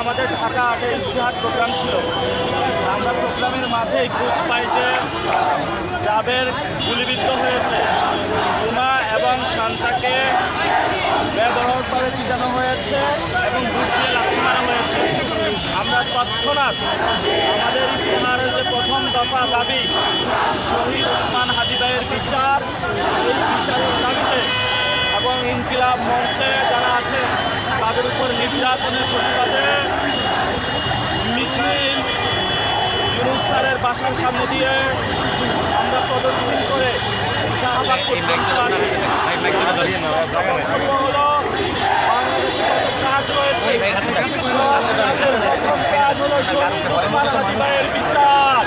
আমাদের ঢাকা আটে ইশতেহার প্রোগ্রাম ছিল। আমরা প্রোগ্রামের মাঝেই খোঁজ পাই যে জাবের গুলিবিদ্ধ হয়েছে। রুমা এবং শান্তাকে বেদরকারে পিটানো হয়েছে এবং বুট দিয়ে লাথি মারা হয়েছে। আমরা তৎক্ষণাৎ আমাদের ইশতেহারের যে প্রথম দফা দাবি শহীদ ওসমান হাদি ভাইয়ের বিচার, এই বিচারের দাবিতে এবং ইনকিলাব মঞ্চে যারা আছে তাদের উপর নির্যাতনের প্রতিবাদে মিছিল ইউনুস স্যারের বাসার সামনে দিয়ে আমরা প্রদর্শন করে শাহবাগ পর্যন্ত আসি। হলো বাংলাদেশে কাজ রয়েছে, কাজ হলো শহীদ ওসমান হাদি ভাইয়ের বিচার।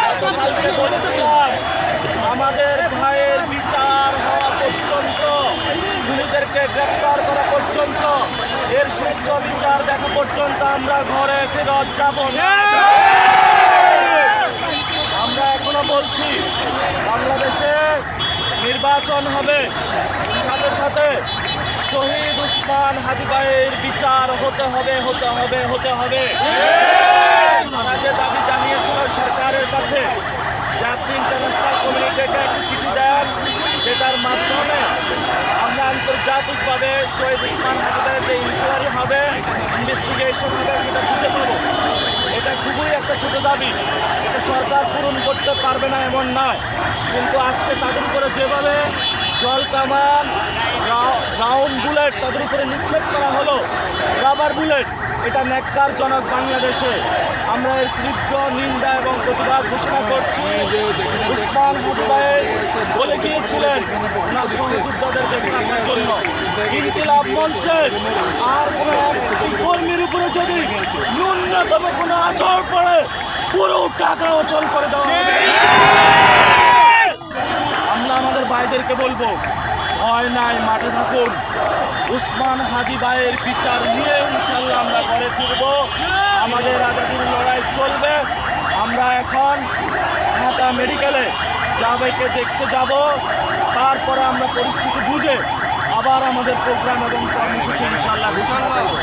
গতকালকে বলেছিলাম আমাদের ভাইয়ের বিচার হওয়া পর্যন্ত, খুনিদেরকে গ্রেপ্তার করা পর্যন্ত, এর সুষ্ঠু বিচার দেখা পর্যন্ত আমরা ঘরে ফেরত যাব না। আমরা এখনো বলছি বাংলাদেশে নির্বাচন হবে, সাথে সাথে শহীদ ওসমান হাদি ভাইয়ের বিচার হতে হবে, হতে হবে, হতে হবে। তারা যে দাবি জানিয়েছিল সরকারের কাছে যে আপনি ইন্টারন্যাশনাল কমিউনিটিকে একটি চিঠি দেন, যেটার মাধ্যমে আমরা আন্তর্জাতিকভাবে শহীদ ওসমান হাদি ভাইয়ের যে ইনকোয়ারি হবে, ইনভেস্টিগেশন হবে, সেটা বুঝে পাবো। এটা খুবই একটা ছোট দাবি, এটা সরকার পূরণ করতে পারবে না এমন নয়, কিন্তু আজকে তাদের উপরে যেভাবে জল কামান, রাউন্ড বুলেট তাদের উপরে নিক্ষেপ করা হলো, রাবার বুলেট, এটা ন্যাক্কারজনক। বাংলাদেশে আমরা এর তীব্র নিন্দা এবং প্রতিবাদ ঘোষণা করছি। ওসমান হাদি ভাই বলে গিয়েছিলেন ওনার সহযোদ্ধাদের দেখানোর জন্য ইনকিলাব মঞ্চের আর কোনো একটি কর্মীর উপরে যদি ন্যূনতম কোনো আচরণ পড়ে পুরো টাকা অচল করে দেওয়া হবে। আমরা আমাদের ভাইদেরকে বলবো, ভয় নাই, মাঠে থাকুন। ওসমান হাদি ভাইয়ের বিচার নিয়ে ইনশাল্লাহ আমরা ঘরে ফিরব। আমাদের আজাদির লড়াই চলবে। আমরা এখন ঢাকা মেডিকেলে জাবেকে দেখতে যাব, তারপরে আমরা পরিস্থিতি বুঝে আবার আমাদের প্রোগ্রাম এবং কর্মসূচি ইনশাল্লাহ ঘোষণা করব।